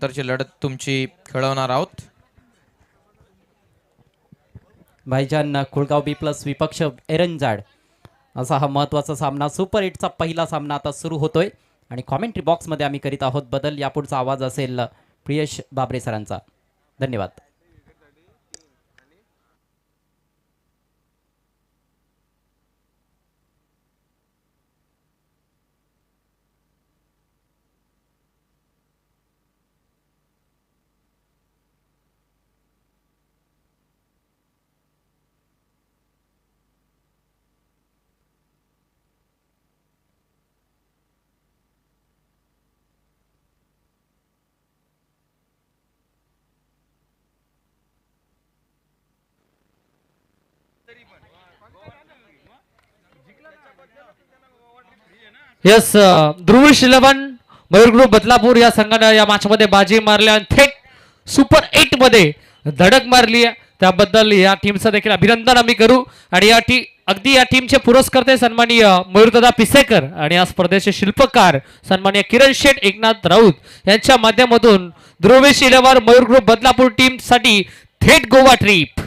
तरची लढत तुमची खेळवणार आहोत. भाईजान कुळगाव बी प्लस विपक्ष एरंजाड असा हा महत्त्वाचा सामना सुपर 8चा पहिला सामना आता सुरू होतोय आणि कॉमेंट्री बॉक्समध्ये आम्ही करीत आहोत बदल. यापुढचा आवाज असेल प्रियेश बाबरे सरांचा. धन्यवाद. यस ध्रुवीश 11 मयूर ग्रुप बदलापूर या संघाने या मॅच मध्ये बाजी मारली आणि थेट सुपर 8 मध्ये धडक मारली. त्याबद्दल या टीमचं देखील अभिनंदन आम्ही करू. आणि अगदी या टीमचे पुरस्कर्ते सन्माननीय मयूरदादा पिसेकर आणि या स्पर्धेचे शिल्पकार सन्माननीय किरण शेठ एकनाथ राऊत यांच्या माध्यमातून ध्रुवीश 11 मयूर ग्रुप बदलापूर टीम साठी थेट गोवा ट्रिप.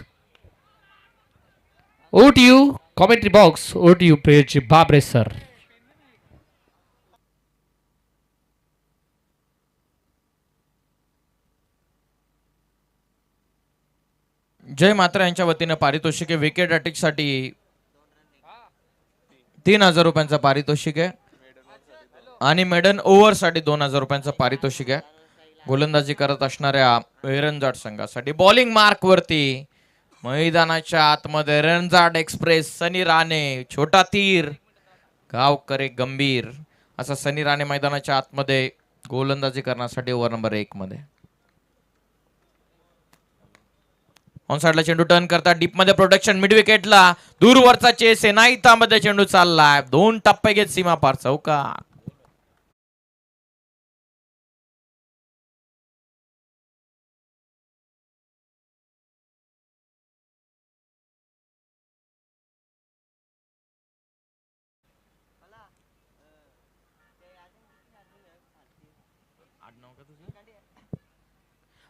ओट यू कॉमेंट्री बॉक्स. ओट यू प्रियजी बाबरे सर. जय मात्रा यांच्या वतीने पारितोषिक आहे. विकेट अटॅक साठी 3000 रुपयांचा पारितोषिक आहे आणि मेडन ओव्हर साठी 2000 रुपयांचा पारितोषिक आहे. गोलंदाजी करत असणाऱ्या एरंजाड संघासाठी बॉलिंग मार्क वरती मैदानाच्या आतमध्ये रणजाड एक्सप्रेस सनी राणे छोटा तीर गावकरे गंभीर असा सनी राणे मैदानाच्या आतमध्ये गोलंदाजी करण्यासाठी ओव्हर नंबर 1 मध्ये. ऑन साइडला चेंडू टर्न करता डीप मध्ये प्रोटेक्शन मिड विकेटला दूरवरचा चेस आहे नाही मध्ये चेंडू चाललाय 2 टप्पे घेत सीमा पार चौका.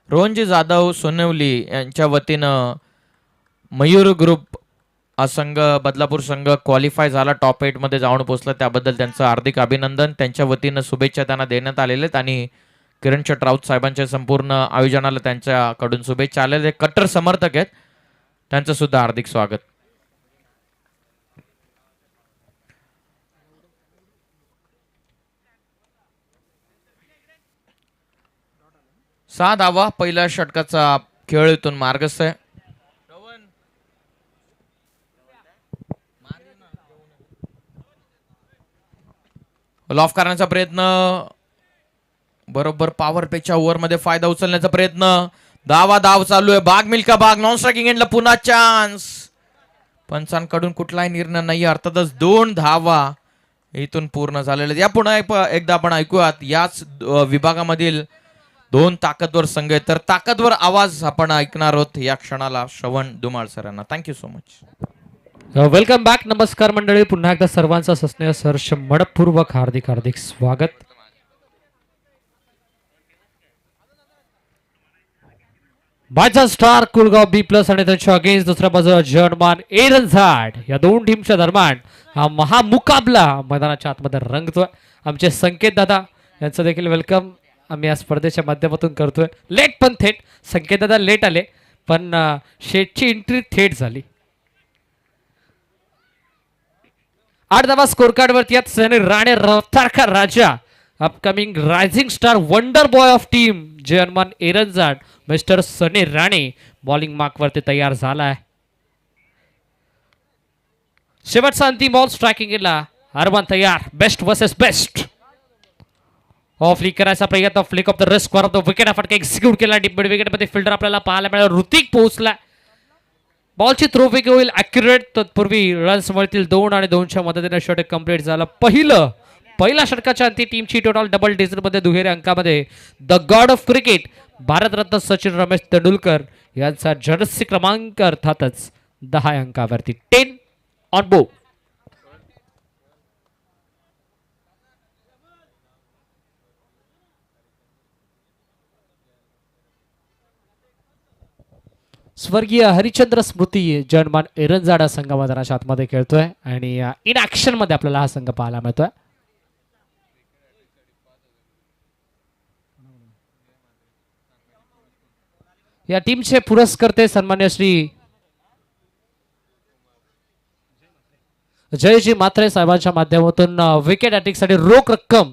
रोहनजी जाधव सोनवली यांच्या वतीनं मयूर ग्रुप हा संघ बदलापूर संघ क्वालिफाय झाला टॉप 8 मध्ये जाऊन पोहोचला. त्याबद्दल त्यांचं हार्दिक अभिनंदन. त्यांच्या वतीनं शुभेच्छा त्यांना देण्यात आलेल्या आहेत आणि किरण शेठ राऊत साहेबांच्या संपूर्ण आयोजनाला त्यांच्याकडून शुभेच्छा आलेल्या आहेत. कट्टर समर्थक आहेत त्यांचं सुद्धा हार्दिक स्वागत. धावा पहिल्या षटकाचा खेळ इथून मार्गस्थ आहे. लॉफ करण्याचा प्रयत्न बरोबर पॉवर पेच्या ओव्हर मध्ये फायदा उचलण्याचा प्रयत्न. धाव चालू आहे. बाग मिल्का बाग नॉन स्ट्रायकिंग एंडला पुन्हा चान्स. पंचांकडून कुठलाही निर्णय नाही. अर्थातच 2 धावा इथून पूर्ण झालेल्या. या पुन्हा एकदा आपण ऐकूयात याच विभागामधील 2 ताकदवर संघ आहेत तर ताकदवर आवाज आपण ऐकणार आहोत या क्षणाला श्रवण धुमाळ सरांना. Thank you so much. Welcome back. नमस्कार मंडळी. पुन्हा एकदा सर्वांचा सस्नेह सहर्ष मनपूर्वक हार्दिक हार्दिक स्वागत. बायचा स्टार कुळगाव बी प्लस आणि त्यांच्या अगेन्स्ट दुसऱ्या बाजूला जर्मन एरंजाड या 2 टीमच्या दरम्यान हा महामुकाबला मैदानाच्या आतमध्ये रंगतोय. आमचे संकेत दादा यांचं देखील वेलकम आम्ही या स्पर्धेच्या माध्यमातून करतोय. लेट पण थेट संकेत दादा लेट आले पण शेटची एंट्री थेट झाली. 8 धावा स्कोर कार्ड वरती आहेत. सनी राणे रफ्तारका राजा upcoming rising star wonder boy of team German एरंजाड mister Sunny Rane bowling mark वरती तयार झालाय. शेवटचा अंतिम बॉल स्ट्रायकिंगला अर्बन तयार. Best versus best. फ्लिक करायचा प्रयत्न. फ्लिक ऑफ द रिस्क वर विकेट फटका एक्झिक्यूट केला. डीप मिड विकेट मध्ये फिल्डर आपल्याला पाहायला मिळाला. ऋतिक पोहोचला. बॉलची थ्रो पिक होईल ॲक्युरेट. तत्पूर्वी रन्स मिळतील 2 आणि 2च्या मदतीने षटक कंप्लीट झालं. पहिल्या षटकाच्या अंती टीमची टोटल डबल डिजिट मध्ये दुहेरी अंकामध्ये the god of cricket Bharat Ratna Sachin Ramesh Tendulkar यांचा जर्सी क्रमांक अर्थातच 10 अंकावरती 10 ऑन बोर्ड. स्वर्गीय हरिचंद्र स्मृती जर्मन एरंजाडा संघ मैदानाच्या आतमध्ये खेळतोय आणि इन ऍक्शन मध्ये आपल्याला हा संघ पाहायला मिळतोय. या टीमचे पुरस्कर्ते सन्मान्य श्री जयजी मात्रे साहेबांच्या माध्यमातून विकेट ॲटिक साठी रोख रक्कम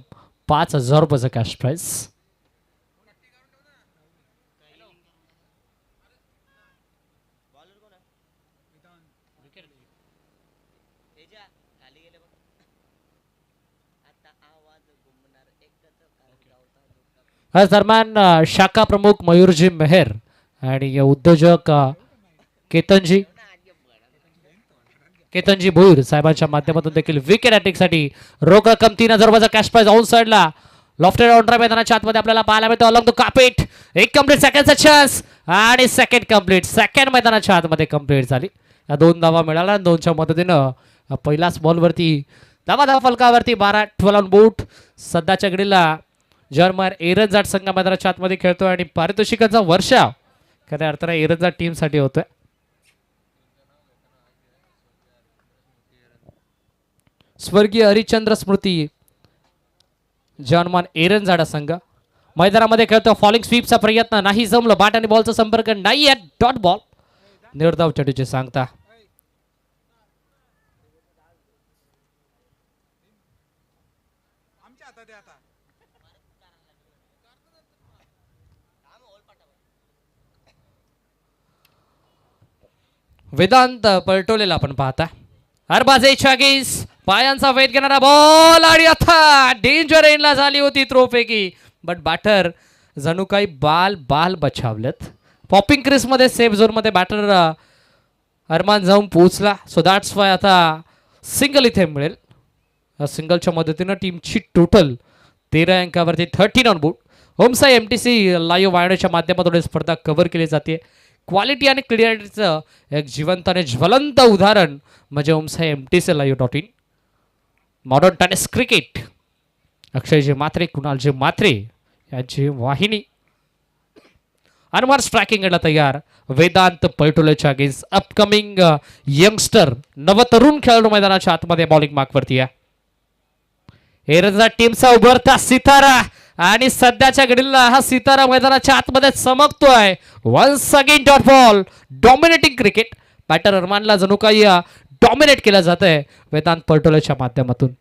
5,000 रुपयाचं कॅश प्राइज. आज दरम्यान शाखा प्रमुख मयूरजी मेहर आणि उद्योजक केतनजी भोईर साहेबांच्या माध्यमातून देखील विकेट ॲटिक साठी रोख रक्कम 3,000 रुपयाचा कॅश प्राइज ऑन साइडला लॉफ्टेड ऑन ड्राइव्ह मैदानाच्या आतमध्ये आपल्याला पाहायला मिळतो. अलॉंग द कार्पेट एक कंप्लीट सेकंडचा चान्स आणि सेकंड कंप्लीट सेकंड मैदानाच्या आतमध्ये कंप्लीट झाली. या 2 धावा मिळाला. 2च्या मदतीनं पहिल्याच बॉलवरती धावा फलकावरती 12 ऑन बोट. सध्याच्या घडीला जर्मन एरंजाड संघ मैदानाच्या आतमध्ये खेळतोय आणि पारितोषिकाचा वर्षाव खऱ्या अर्थाने एरंजाड टीम साठी होतोय. स्वर्गीय हरिचंद्र स्मृती जर्मन एरंजाडा संघ मैदानामध्ये खेळतो. फॉलिंग स्वीपचा प्रयत्न नाही जमलं. बॅट आणि बॉलचा संपर्क नाही आहे. डॉट बॉल निर्धाव चेंडूचे सांगता. वेदांत पलटोलेला आपण पाहता. अरबाजेच्या गेस पायांचा वेध घेणारा बॉल आणि आता डेंजर एंडला झाली होती थ्रोपैकी बट बॅटर जणू काही बाल बचावलेत. पॉपिंग क्रिस मध्ये सेफ झोन मध्ये बॅटर अरमान जाऊन पोहोचला. सो दॅट्स वाय आता सिंगल इथे मिळेल. सिंगलच्या मदतीनं टीमची टोटल 13 अंकावरती 13 on board. Homsai MTC live वायरच्या माध्यमातून स्पर्धा कव्हर केली जाते. क्वालिटी आणि क्लिअरिटीचं एक जिवंत आणि ज्वलंत उदाहरण म्हणजे होमसाई MTC live.in. Modern tennis cricket Akshayji Matre Kunalji Matre यांची वाहिनी. अनवर स्ट्रायकिंगला तयार वेदांत पैठोलेच्या अगेन्स्ट अपकमिंग यंगस्टर नवतरुण खेळाडू मैदानाच्या आतमध्ये बॉलिंग मार्कवरती आहे. एरंजा टीमचा उभरता सितारा आणि सध्याच्या घडीला हा सितारा मैदानाच्या आतमध्ये चमकतोय. Once again dot ball dominating cricket. Batter अरमानला जणू काही डॉमिनेट केलं जात आहे वेदांत पैठोलेच्या माध्यमातून.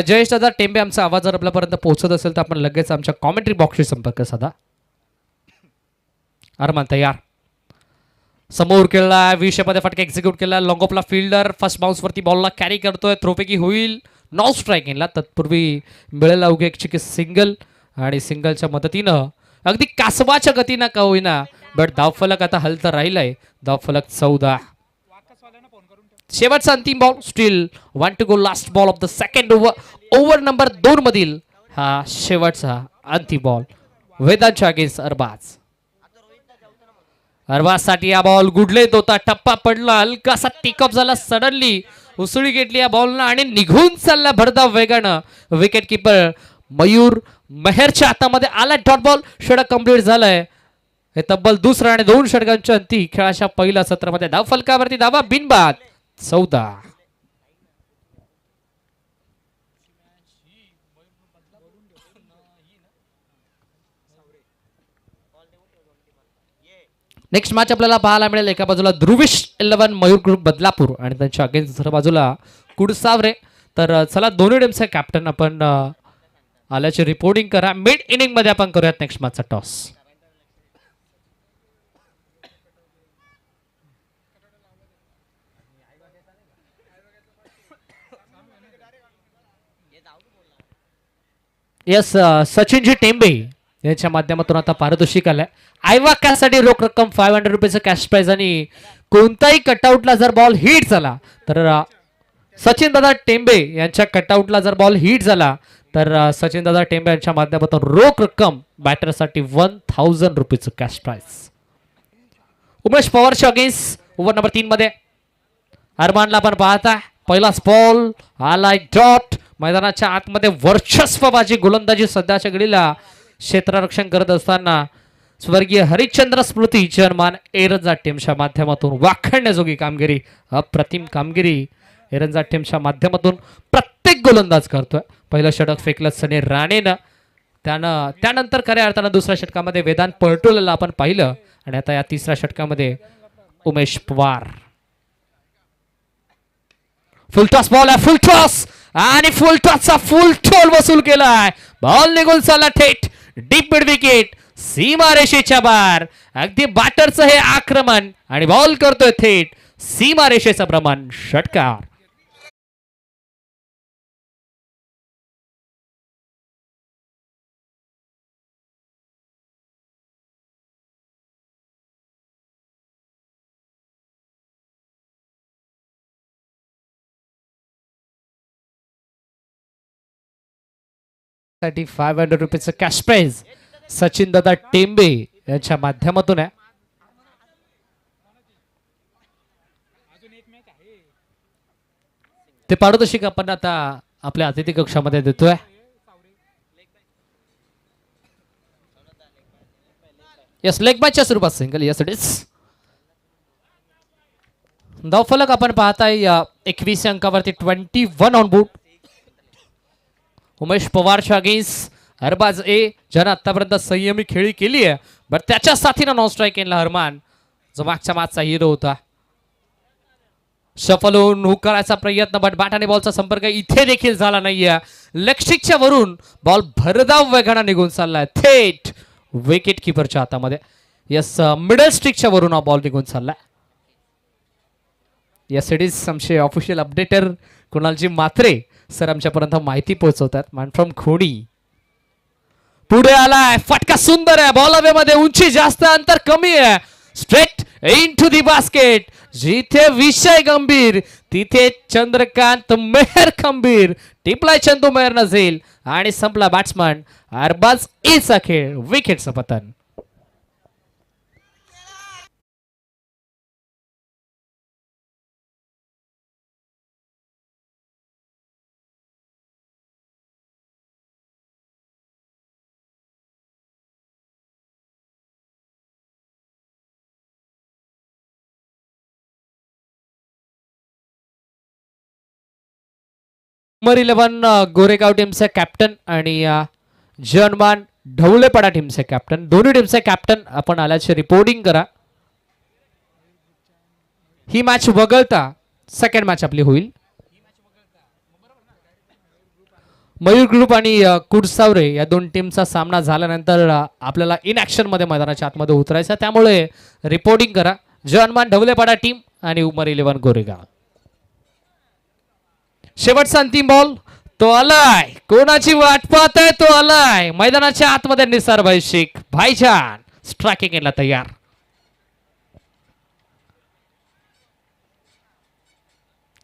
जयेश दादा टेंबे आमचा आवाज जर आपल्यापर्यंत पोहोचत असेल तर आपण लगेच आमच्या कॉमेंट्री बॉक्सशी संपर्क साधा. अरमान तयार. समोर केला विषयामध्ये फटका एक्झिक्यूट केला. लॉंगॉपला फिल्डर फर्स्ट बाउन्स वरती बॉलला कॅरी करतोय. थ्रोपैकी होईल नॉन स्ट्रायकिंगला. तत्पूर्वी मिळेल अवघे एक सिंगल आणि सिंगलच्या मदतीनं अगदी कासवाच्या गतीनं का होईना बट धावफलक आता हलता राहिलाय. धावफलक 14. शेवटचा अंतिम ball steel 1 to go last ball of the second over number 2 मधील हा शेवटचा अंतिम बॉल वेदांच्या अगेन्स्ट अरबाज. अरबाज साठी हा बॉल गुडलेत होता. टप्पा पडला. हलकासा टेकअप झाला. सडनली उसळी घेतली या बॉलनं आणि निघून चालला भरधाव वेगानं. विकेट किपर मयूर मेहरच्या हातामध्ये आला डॉट बॉल. षटक कंप्लीट झालंय. हे तब्बल दुसरा आणि 2 षटकांच्या अंती खेळाच्या पहिल्या सत्रामध्ये धाव फलकावरती धावा बिनबाद 14. नेक्स्ट मॅच आपल्याला पाहायला मिळेल. एका बाजूला ध्रुविश 11 मयूर ग्रुप बदलापूर आणि त्यांच्या अगेन्स्ट दुसऱ्या बाजूला कुडसावरे. तर चला दोन्ही टीमचे कॅप्टन आपण आल्याची रिपोर्टिंग करा. मिड इनिंग मध्ये आपण करूयात नेक्स्ट मॅचचा टॉस. यस सचिनजी टेंबे यांच्या माध्यमातून आता पारितोषिक आलंय. आयवाकासाठी रोख रक्कम 500 रुपयाचं कॅश प्राइज आणि कोणताही कटआउटला जर बॉल हिट झाला तर सचिन दादा टेंबे यांच्या कटआउटला जर बॉल हिट झाला तर सचिन दादा टेंबे यांच्या माध्यमातून रोख रक्कम बॅटरसाठी 1000 रुपयाचं कॅश प्राइज. उमेश पवारच्या अगेन्स्ट ओव्हर नंबर 3 मध्ये अरमानला आपण पाहता. पहिलाच बॉल आलाय डॉट. मैदानाच्या आतमध्ये वर्चस्वबाजी गोलंदाजी सध्याच्या घडीला क्षेत्ररक्षण करत असताना स्वर्गीय हरिश्चंद्र स्मृती जन्मान एरंजा टीमच्या माध्यमातून वाखाणण्याजोगी कामगिरी, अप्रतिम कामगिरी एरंजा टीमच्या माध्यमातून प्रत्येक गोलंदाज करतोय. पहिलं षटक फेकलं सनी राणेनं, त्यानंतर खऱ्या अर्थानं दुसऱ्या षटकामध्ये वेदांत पळटोलेला आपण पाहिलं आणि आता या तिसऱ्या षटकामध्ये Umesh Pawar. Full toss ball आहे, फुल टॉस आणि फुल टॉसचा फुल टोल वसूल केलाय. बॉल निघून चालला थेट डीप मिड विकेट, सीमारेषेच्या बाहेर. अगदी बॅटरचं हे आक्रमण आणि बॉल करतोय थेट सीमारेषेचं भ्रमण. षटकार. साठी 500 रुपयाचं कॅश प्राइज सचिन दादा टेंबे यांच्या माध्यमातून आहे. ते पारितोषिक आपण आता आपल्या अतिथी कक्षामध्ये देतोय. यस, लेग मॅचच्या स्वरूपात सिंगल. Yes it is. धावफलक आपण पाहताय 21 अंकावरती 21 ऑन बोर्ड. उमेश पवारच्या अगेन्स्ट अरबाज ए, ज्यानं आतापर्यंत संयमी खेळी केली आहे, बट त्याच्या साथीनं नॉन स्ट्राईक केला हरमान, जो मागच्या मॅचचा हिरो होता. शफल होऊन हुक करायचा प्रयत्न, बट बॅट आणि बॉलचा संपर्क इथे देखील झाला नाहीये. लेगस्टिकच्या वरून बॉल भरधाव वेगाने निघून चाललाय थेट विकेट किपरच्या हातामध्ये. यस, मिडल स्टिकच्या वरून हा बॉल निघून चाललाय. Yes it is. आमचे ऑफिशियल अपडेटर कुणालजी मात्रे सर आमच्यापर्यंत माहिती पोहोचवतात. मॅन फ्रॉम खोडी पुढे आलाय, फटका सुंदर आहे. बॉल हवेमध्ये, उंची जास्त, अंतर कमी आहे. Straight into the basket. जिथे विषय गंभीर तिथे चंद्रकांत मेहर खंबीर. टिपलाय चंदू मेहर नझील आणि संपला बॅट्समन अरबाज एचा खेळ. विकेटचं पतन. नंबर 11 गोरेगाव टीमचे कॅप्टन आणि जनमान ढवलेपाडा टीमचे कॅप्टन, दोन्ही टीमचे कॅप्टन आपण आल्याचे रिपोर्टिंग करा. ही मॅच वगळता सेकंड मॅच आपली होईल. मयूर ग्रुप आणि कुडसावरे या दोन टीमचा सामना झाल्यानंतर आपल्याला इन ऍक्शन मध्ये मैदानाच्या आतमध्ये उतरायचं, त्यामुळे रिपोर्टिंग करा. जनमान ढवलेपाडा टीम आणि उमर 11 गोरेगाव. शेवटचा अंतिम बॉल, तो आलाय. कोणाची वाट पाहताय, तो आलाय. मैदानाच्या आतमध्ये निसार भाई शेख भाईजान स्ट्रायकिंग केला तयार.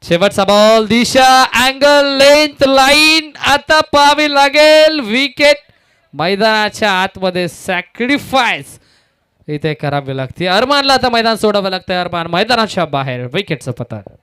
शेवटचा बॉल, दिशा, अँगल, लेंथ, लाईन आता पाहावी लागेल. विकेट मैदानाच्या आतमध्ये सॅक्रिफाईस इथे करावी लागते. अरमानला आता मैदान सोडावं लागतंय. अरमान मैदानाच्या बाहेर. विकेटचं पतन.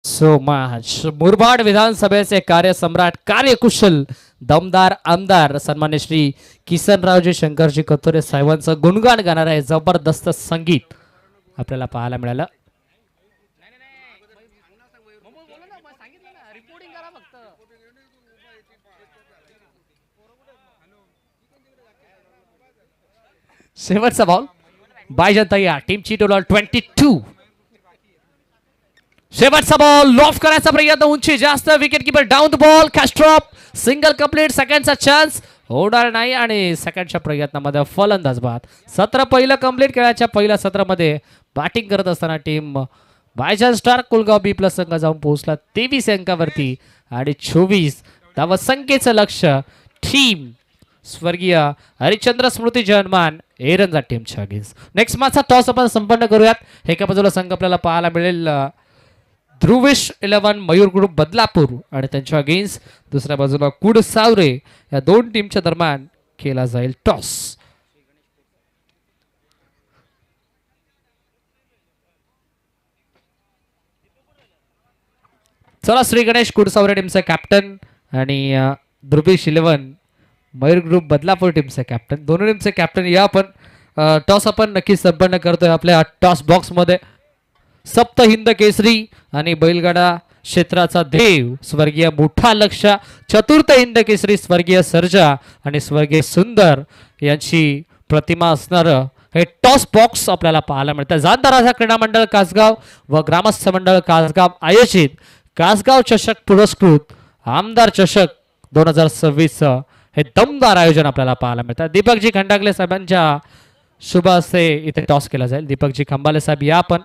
So much. मुरबाड विधानसभेचे कार्यसम्राट, कार्यकुशल, दमदार आमदार सन्मान्य श्री किसनरावजी शंकरजी कतोरे साहेबांचं गुणगान गाणार आहे जबरदस्त संगीत आपल्याला पाहायला मिळालं. शेवटचा बॉल, बायजन तयार. टीमची टोटल 22. शेवटचा बॉल, लॉफ करायचा प्रयत्न, उंची जास्त, wicket keeper down the ball, catch drop, single complete. सेकंडचा चान्स होणार नाही आणि सेकंडच्या प्रयत्नामध्ये फलंदाज बाद. सत्र पहिलं कंप्लीट. खेळाच्या पहिल्या सत्रामध्ये बॅटिंग करत असताना टीम बायजान स्टार कुलगाव बी प्लस संघ जाऊन पोहोचला 23 अंकावरती आणि 24 धावसंख्येचं लक्ष टीम स्वर्गीय हरिश्चंद्र स्मृती जनमान एरंजा टीमच्या अगेन्स्ट. नेक्स्ट मॅचचा टॉस आपण संपन्न करूयात. एका बाजूला संघ आपल्याला पाहायला मिळेल ध्रुवेश 11 मयूर ग्रुप बदलापूर आणि त्यांच्या अगेन्स्ट दुसऱ्या बाजूला कुड सावरे या दोन टीमच्या दरम्यान केला जाईल टॉस. चला श्री गणेश कुडसावरे टीमचा कॅप्टन आणि ध्रुवेश 11 मयूर ग्रुप बदलापूर टीमचे कॅप्टन, दोन्ही टीमचे कॅप्टन या आपण टॉस आपण नक्कीच संपन्न करतोय आपल्या टॉस बॉक्स मध्ये. सप्त हिंद केसरी आणि बैलगाडा क्षेत्राचा देव स्वर्गीय मोठा लक्ष, चतुर्थ हिंद केसरी स्वर्गीय सर्जा आणि स्वर्गीय सुंदर यांची प्रतिमा असणार हे टॉस बॉक्स आपल्याला पाहायला मिळतं. जाणदाराचा क्रीडा मंडळ कासगाव व ग्रामस्थ मंडळ कासगाव आयोजित कासगाव चषक पुरस्कृत आमदार चषक 2026 हे दमदार आयोजन आपल्याला पाहायला मिळतं. दीपकजी खंडागले साहेबांच्या शुभ हस्ते इथे टॉस केला जाईल. दीपकजी खंबाले साहेब या आपण.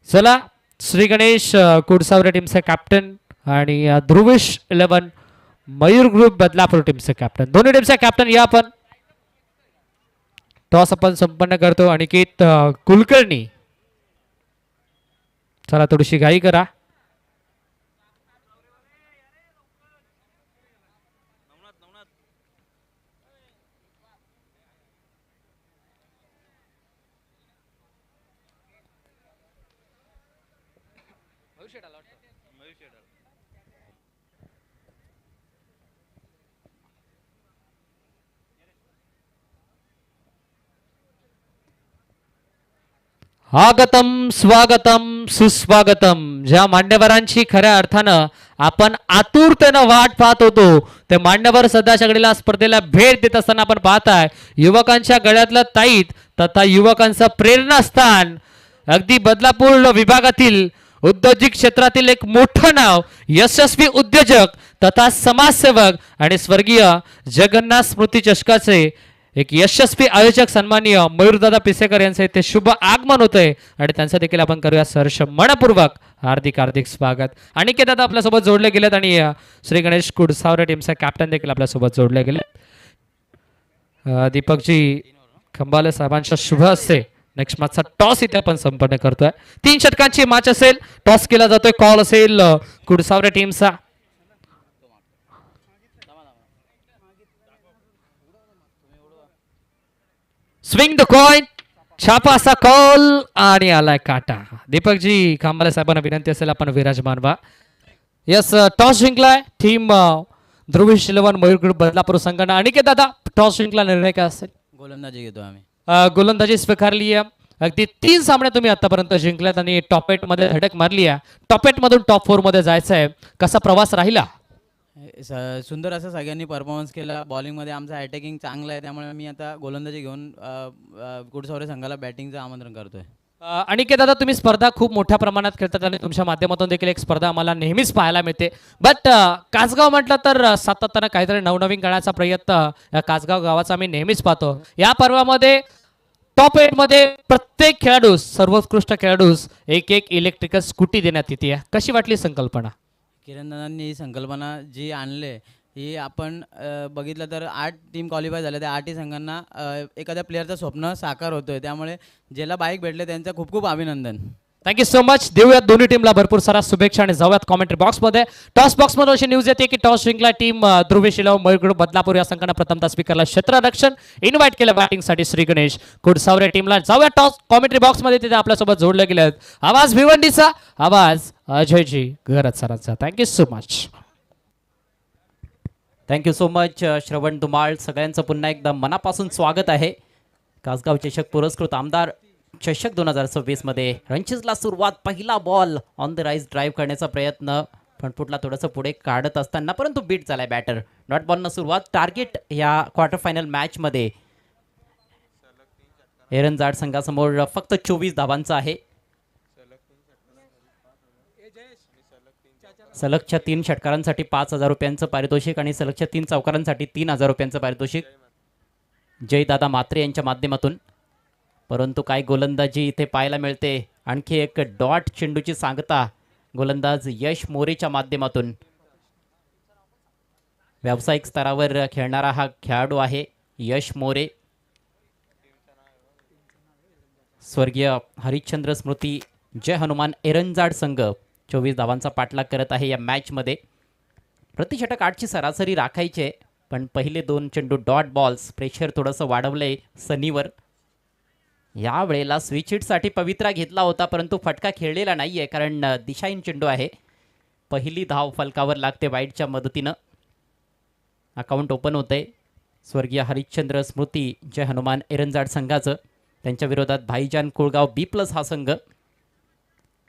चला श्री गणेश कुडसावरे टीमचे कॅप्टन आणि ध्रुवेश 11 मयूर ग्रुप बदलापूर टीमचे कॅप्टन, दोन्ही टीमचे कॅप्टन या आपण. टॉस आपण संपन्न करतो. अनिकेत कुलकर्णी, चला थोडीशी घाई करा. आगतम स्वागतम सुस्वागतम. ज्या मान्यवरांची खऱ्या अर्थानं आपण आतुरतेनं वाट पाहत होतो ते मान्यवर सध्याच्या घडीला स्पर्धेला भेट देत असताना आपण पाहताय युवकांच्या गळ्यातलं ताईत तथा युवकांचं प्रेरणास्थान अगदी बदलापूर विभागातील उद्योजिक क्षेत्रातील एक मोठं नाव, यशस्वी उद्योजक तथा समाजसेवक आणि स्वर्गीय जगन्नाथ स्मृती चषकाचे एक यशस्वी आयोजक सन्माननीय मयूरदादा पिसेकर यांचे इथे शुभ आगमन होतंय आणि त्यांचं देखील आपण करूया सहर्ष मनपूर्वक हार्दिक हार्दिक स्वागत. अनिकेत दादा आपल्यासोबत जोडले गेलेत आणि श्री गणेश कुडसावरे टीमचा कॅप्टन देखील आपल्यासोबत जोडले गेले. दीपकजी खंबाले साहेबांच्या शुभ हस्ते नेक्स्ट मॅचचा टॉस इथे आपण संपन्न करतोय. 3 षटकांची मॅच असेल, टॉस केला जातोय, कॉल असेल कुडसावरे टीमचा. स्विंग द कॉइन, छापा असा कॉल आणि आलाय काटा. दीपकजी खांबाले साहेबांना विनंती असेल आपण विराजमान व्हा. यस, टॉस जिंकलाय टीम ध्रुवेश 11 मयूर ग्रुप बदलापूर संघानं. अनिकेत दादा टॉस जिंकला, निर्णय काय असेल? गोलंदाजी घेतो आम्ही. गोलंदाजी स्वीकारली आहे. अगदी 3 सामने तुम्ही आतापर्यंत जिंकल्यात आणि टॉप 8 मध्ये धडक मारली आहे. टॉप 8 मधून टॉप 4 मध्ये जायचं आहे. कसा प्रवास राहिला? सुंदर असं सगळ्यांनी परफॉर्मन्स केला. बॉलिंगमध्ये आमचं अटॅकिंग चांगलं आहे, त्यामुळे मी आता गोलंदाजी घेऊन कुडसावरे संघाला बॅटिंगचं आमंत्रण करतोय. अनिकेत दादा तुम्ही स्पर्धा खूप मोठ्या प्रमाणात खेळतात आणि तुमच्या माध्यमातून देखील एक स्पर्धा आम्हाला नेहमीच पाहायला मिळते. बट कासगाव म्हटलं तर सातत्यानं काहीतरी नवनवीन करण्याचा प्रयत्न या कासगाव गावाचा आम्ही नेहमीच पाहतो. या पर्वामध्ये टॉप 8 मध्ये प्रत्येक खेळाडूस, सर्वोत्कृष्ट खेळाडूस एक इलेक्ट्रिकल स्कूटी देण्यात येते. कशी वाटली संकल्पना? किरण दादांनी ही संकल्पना जी आणले ही आपण बघितलं तर 8 टीम क्वालिफाय झाले. त्या 8ही संघांना एखाद्या प्लेअरचं स्वप्न साकार होतोय, त्यामुळे ज्याला बाईक भेटले त्यांचं खूप खूप अभिनंदन. Thank you so much. देऊयात दोन्ही टीमला भरपूर सारा शुभेच्छा आणि जाऊयात कॉमेंट्री बॉक्समध्ये. टॉस बॉक्समध्ये अशी न्यूज येते की टॉस जिंकला टीम ध्रुवेश 11 मयूर ग्रुप बदलापूर या संघानं प्रथमतः स्पीकरला क्षेत्ररक्षण इन्व्हाइट केलं बॅटिंगसाठी श्री गणेश कुडसावरे टीमला. जाऊया टॉस कॉमेंट्री बॉक्समध्ये, तिथे आपल्यासोबत जोडले गेले आहेत आवाज भिवंडीचा, आवाज अजयजी गरज सरांचा. Thank you so much. Thank you so much श्रवण धुमाळ. सगळ्यांचं पुन्हा एकदा मनापासून स्वागत आहे. कासगाव चषक पुरस्कृत आमदार चषक 2026 मध्ये रंचेसला सुरुवात. पहिला ball on the rise drive करण्याचा प्रयत्न, पण फुटला थोडंसं पुढे काढत असताना, परंतु बीट झालाय बॅटर. डॉट बॉलनं सुरुवात. टार्गेट या क्वार्टर फायनल मॅच मध्ये एरंजाड संघासमोर फक्त 24 धावांचा आहे. सलगच्या 3 षटकारांसाठी 5,000 रुपयांचं पारितोषिक आणि सलगच्या 3 चौकारांसाठी 3,000 रुपयांचं पारितोषिक जयदादा मात्रे यांच्या माध्यमातून. परंतु काय गोलंदाजी इथे पाहायला मिळते. आणखी एक डॉट चेंडूची सांगता गोलंदाज यश मोरेच्या माध्यमातून. व्यावसायिक स्तरावर खेळणारा हा खेळाडू आहे यश मोरे. स्वर्गीय हरिश्चंद्र स्मृती जय हनुमान एरंजाड संघ 24 धावांचा पाठलाग करत आहे या मॅचमध्ये. प्रतिषटक 8ची सरासरी राखायची आहे, पण पहिले 2 चेंडू डॉट बॉल्स, प्रेशर थोडंसं वाढवलंय सनीवर. या वेळेला स्विच हिटसाठी पवित्रा घेतला होता, परंतु फटका खेळलेला नाही आहे कारण दिशाहीन चेंडू आहे. पहिली धाव फलकावर लागते वाईडच्या मदतीनं. अकाउंट ओपन होतंय स्वर्गीय हरिश्चंद्र स्मृती जय हनुमान एरंजाड संघाचं. त्यांच्या विरोधात भाईजान कुळगाव B+ हा संघ.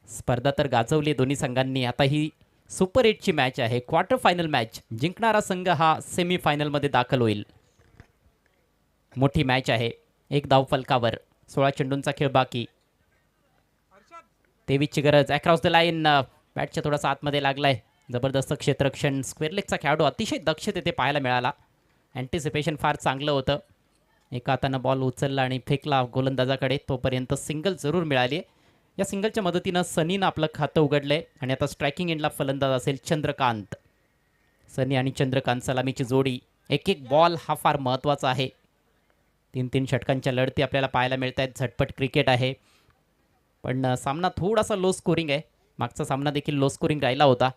स्पर्धा तर गाजवली दोन्ही संघांनी. आता ही सुपर 8ची मॅच आहे, क्वार्टर फायनल मॅच. जिंकणारा संघ हा सेमीफायनलमध्ये दाखल होईल. मोठी मॅच आहे. 1 धाव फलकावर, 16 चेंडूंचा खेळ बाकी. 23ची गरज. अक्रॉस द लाईन, बॅटच्या थोडासा आतमध्ये लागलाय. जबरदस्त क्षेत्ररक्षण. स्क्वेअर लेगचा खेळाडू अतिशय दक्ष तेथे पाहायला मिळाला. अँटिसिपेशन फार चांगलं होतं. एका हातानं बॉल उचलला आणि फेकला गोलंदाजाकडे. तोपर्यंत सिंगल जरूर मिळाली. या सिंगलच्या मदतीनं सनीनं आपलं खातं उघडलंय आणि आता स्ट्रायकिंग एंडला फलंदाज असेल चंद्रकांत. सनी आणि चंद्रकांत सलामीची जोडी. एक एक बॉल हा फार महत्त्वाचा आहे. 3-3 षटकांच्या लढती आपल्याला पाहायला मिळत आहेत. झटपट क्रिकेट आहे, पण सामना थोडासा लो स्कोरिंग आहे. मागचा सामना देखील लो स्कोरिंग राहिला होता.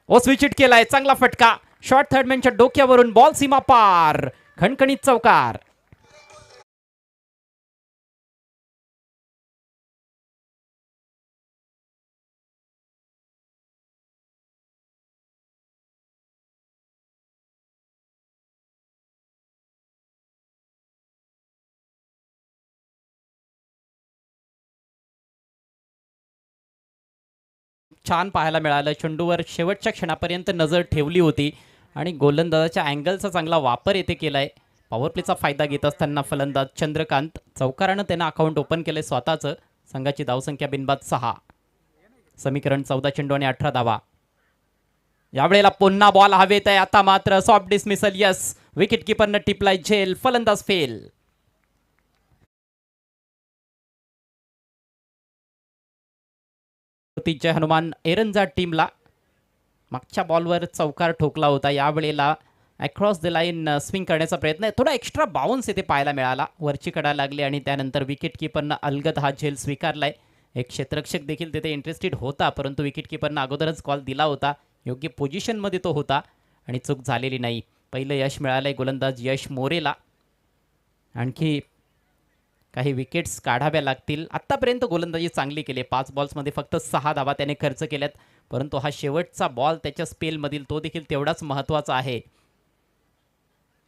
ओ स्विच हिट केलाय, चांगला फटका. शॉर्ट थर्डमॅनच्या डोक्यावरून बॉल सीमा पार, खणखणीत चौकार. छान पाहायला मिळालं. चेंडूवर शेवटच्या क्षणापर्यंत नजर ठेवली होती आणि गोलंदाजाच्या अँगलचा चांगला वापर येथे केलाय. पॉवर प्लेचा फायदा घेत असताना फलंदाज चंद्रकांत चौकारानं त्यानं अकाउंट ओपन केलंय स्वतःचं. संघाची धावसंख्या बिनबाद 6. समीकरण 14 चेंडू आणि 18 धावा. यावेळेला पुन्हा बॉल हवेत आहे. आता मात्र सॉफ्ट डिसमिसल. यस, विकेट किपरनं टिपलाय झेल. फलंदाज फेल. जय हनुमान एरंजाड टीमला मागच्या बॉलवर चौकार ठोकला होता. यावेळेला अक्रॉस द लाईन स्विंग करण्याचा प्रयत्न आहे. थोडा एक्स्ट्रा बाउन्स येथे पाहायला मिळाला. वरची कडा लागली आणि त्यानंतर विकेट किपरनं अलगद हा झेल स्वीकारलाय. एक क्षेत्ररक्षक देखील तिथे इंटरेस्टेड होता, परंतु विकेट किपरनं अगोदरच कॉल दिला होता. योग्य पोझिशनमध्ये तो होता आणि चूक झालेली नाही. पहिलं यश मिळालंय गोलंदाज यश मोरेला. आणखी काही विकेट्स काढाव्या लागतील. आत्तापर्यंत गोलंदाजी चांगली केली. 5 बॉल्समध्ये फक्त 6 धावा त्याने खर्च केल्यात, परंतु हा शेवटचा बॉल त्याच्या स्पेलमधील तो देखील तेवढाच महत्त्वाचा आहे,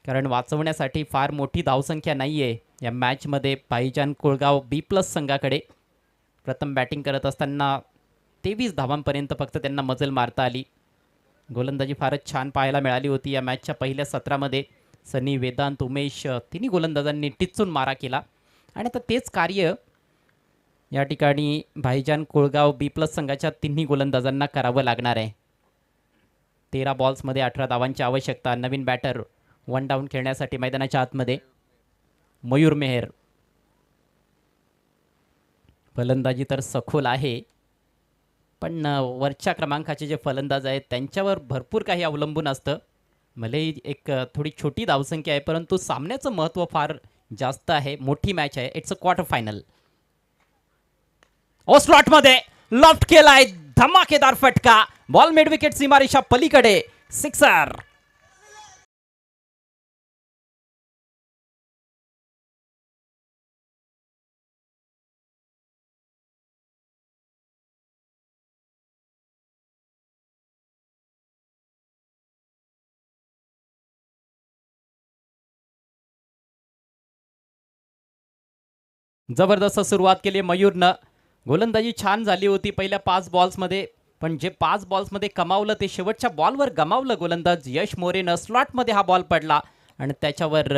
कारण वाचवण्यासाठी फार मोठी धावसंख्या नाही आहे या मॅचमध्ये. भाईजान कुळगाव B+ संघाकडे प्रथम बॅटिंग करत असताना 23 धावांपर्यंत फक्त त्यांना मजल मारता आली. गोलंदाजी फारच छान पाहायला मिळाली होती या मॅचच्या पहिल्या सत्रामध्ये. सनी, वेदांत, उमेश तिन्ही गोलंदाजांनी टिच्चून मारा केला आणि आता तेच कार्य या ठिकाणी भाईजान कुळगाव B+ संघाच्या तिन्ही गोलंदाजांना करावं लागणार आहे. 13 बॉल्समध्ये 18 धावांची आवश्यकता. नवीन बॅटर 1 डाऊन खेळण्यासाठी मैदानाच्या आतमध्ये मयूर मेहर. फलंदाजी तर सखोल आहे, पण वरच्या क्रमांकाचे जे फलंदाज आहेत त्यांच्यावर भरपूर काही अवलंबून असतं. भलेही एक थोडी छोटी धावसंख्या आहे, परंतु सामन्याचं महत्त्व फार जास्त आहे. मोठी मॅच आहे. It's a quarter final. ओ स्लॉटमध्ये लॉफ्ट केलाय, धमाकेदार फटका. बॉल मिड विकेट सीमारेषा पलीकडे, सिक्सर. जबरदस्त सुरुवात केली मयूरनं. गोलंदाजी छान झाली होती पहिल्या 5 बॉल्समध्ये, पण जे 5 बॉल्समध्ये कमावलं ते शेवटच्या बॉलवर गमावलं गोलंदाज यश मोरेनं. स्लॉटमध्ये हा बॉल पडला आणि त्याच्यावर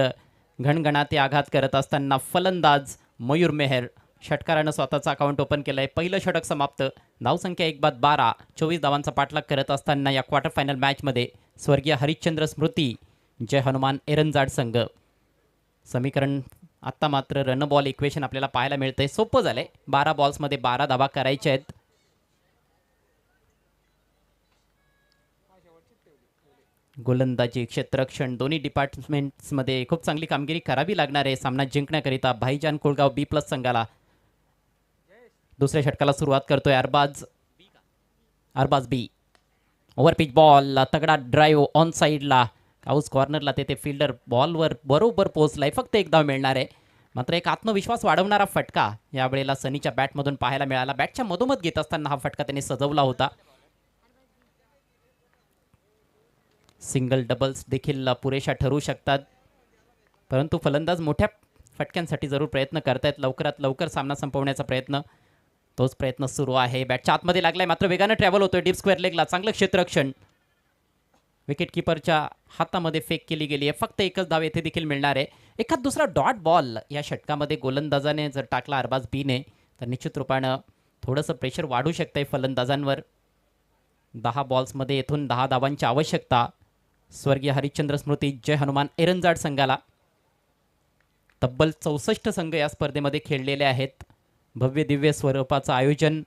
घणघणाते आघात करत असताना फलंदाज मयूर मेहर षटकारानं स्वतःचा अकाउंट ओपन केलंय. पहिलं षटक समाप्त. धावसंख्या 1/12. 24 धावांचा पाठलाग करत असताना या क्वार्टर फायनल मॅचमध्ये स्वर्गीय हरिश्चंद्र स्मृती जय हनुमान एरंजाड संघ. समीकरण आत्ता मात्र रन बॉल इक्वेशन आपल्याला पाहायला मिळतंय. सोपं झालंय. 12 बॉल्समध्ये 12 धावा करायच्या आहेत. गोलंदाजी, क्षेत्ररक्षण दोन्ही डिपार्टमेंट्समध्ये खूप चांगली कामगिरी करावी लागणार आहे सामना जिंकण्याकरिता भाईजान कुळगाव B+ संघाला. दुसऱ्या षटकाला सुरुवात करतोय अरबाज बी. ओव्हर पिच बॉल, तगडा ड्राईव्ह ऑन साईडला, हाऊस कॉर्नरला तेथे फिल्डर बॉलवर बरोबर पोहोचलाय. फक्त एक धाव मिळणार आहे. मात्र एक आत्मविश्वास वाढवणारा फटका यावेळेला सनीच्या बॅटमधून पाहायला मिळाला. बॅटच्या मधोमध घेत असताना हा फटका त्यांनी सजवला होता. सिंगल डबल्स देखील पुरेशा ठरू शकतात, परंतु फलंदाज मोठ्या फटक्यांसाठी जरूर प्रयत्न करतायत. लवकरात लवकर सामना संपवण्याचा प्रयत्न, तोच प्रयत्न सुरू आहे. बॅटच्या आतमध्ये लागलाय, मात्र वेगानं ट्रॅव्हल होतोय डीप स्क्वेअर लेगला. चांगलं क्षेत्ररक्षण, विकेट किपरच्या हातामध्ये फेक केली गेली आहे. फक्त एकच धाव येथे देखील मिळणार आहे. एखाद दुसरा डॉट बॉल या षटकामध्ये गोलंदाजाने जर टाकला अरबाज बीने तर निश्चित रूपानं थोडंसं प्रेशर वाढू शकतंय फलंदाजांवर. 10 बॉल्समध्ये येथून 10 धावांची आवश्यकता स्वर्गीय हरिश्चंद्र स्मृती जय हनुमान एरंजाड संघाला. तब्बल 64 संघ या स्पर्धेमध्ये खेळलेले आहेत. भव्य दिव्य स्वरूपाचं आयोजन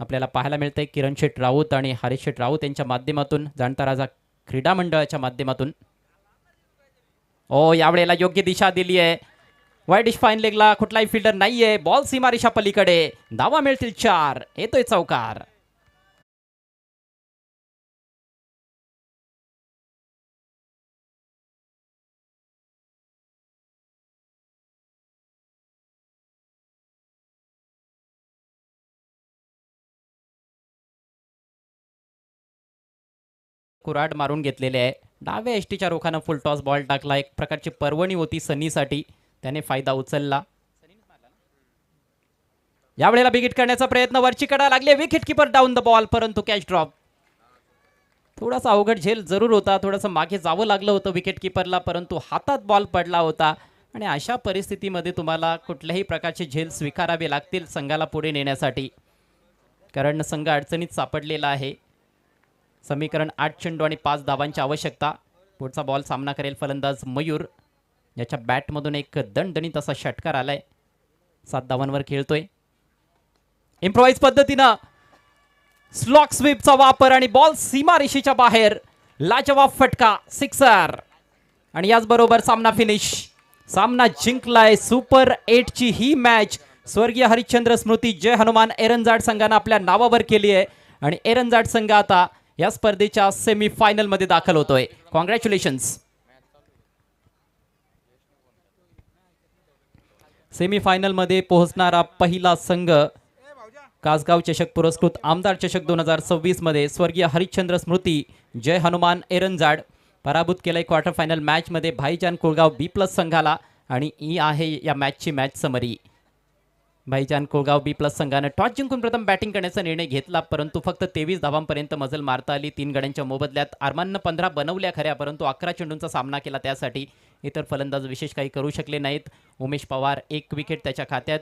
आपल्याला पाहायला मिळतंय किरण शेठ राऊत आणि हरीश शेठ राऊत यांच्या माध्यमातून, जाणता राजा क्रीडा मंडळाच्या माध्यमातून. यावेळेला योग्य दिशा दिली आहे. वाईड डिश फाईन लेगला कुठलाही फिल्डर नाहीये. बॉल सीमारेषा पलीकडे, धावा मिळतील 4. येतोय चौकार. कुराड मारून घेतलेले आहे. डाव्या एसटीच्या रोखानं फुल टॉस बॉल टाकला. एक प्रकारची पर्वणी होती सनीसाठी, त्याने फायदा उचलला. यावेळेला बिगिट करण्याचा प्रयत्न, वरची कडा लागली. Wicket keeper down the ball, परंतु कॅच ड्रॉप. थोडासा अवघड झेल जरूर होता. थोडंसं मागे जावं लागलं होतं विकेट किपरला, परंतु हातात बॉल पडला होता. आणि अशा परिस्थितीमध्ये तुम्हाला कुठल्याही प्रकारचे झेल स्वीकारावे लागतील संघाला पुढे नेण्यासाठी, कारण संघ अडचणीत सापडलेला आहे. समीकरण 8 चेंडू आणि 5 धावांची आवश्यकता. पुढचा बॉल सामना करेल फलंदाज मयूर, याच्या बॅटमधून एक दणदणीत असा षटकार आलाय. 7 धावांवर खेळतोय. इम्प्रोवाइज पद्धतीनं स्लॉक स्वीपचा वापर आणि बॉल सीमारेषेच्या बाहेर. लाजवाब फटका, सिक्सर. आणि याचबरोबर सामना फिनिश. सामना जिंकलाय. सुपर 8 ची ही मॅच स्वर्गीय हरिश्चंद्र स्मृती जय हनुमान एरंजाड संघानं आपल्या नावावर केली आहे. आणि एरंजाड संघ आता या स्पर्धेच्या सेमी फायनल मध्ये दाखल होतोय. कॉंग्रॅच्युलेशन्स. सेमी फायनल मध्ये पोहोचणारा पहिला संघ कासगाव चषक पुरस्कृत आमदार चषक 2026 मध्ये स्वर्गीय हरिश्चंद्र स्मृती जय हनुमान एरंजाड. पराभूत केलंय क्वार्टर फायनल मॅच मध्ये भाईजान कोळगाव B+ संघाला. आणि ही आहे या मॅचची मॅच समरी. भाईजान कोळगाव B+ संघानं टॉस जिंकून प्रथम बॅटिंग करण्याचा निर्णय घेतला, परंतु फक्त 23 धावांपर्यंत मजल मारता आली. 3 गड्यांच्या मोबदल्यात अरमाननं 15 बनवल्या खऱ्या, परंतु 11 चेंडूंचा सामना केला. त्यासाठी इतर फलंदाज विशेष काही करू शकले नाहीत. उमेश पवार 1 विकेट त्याच्या खात्यात.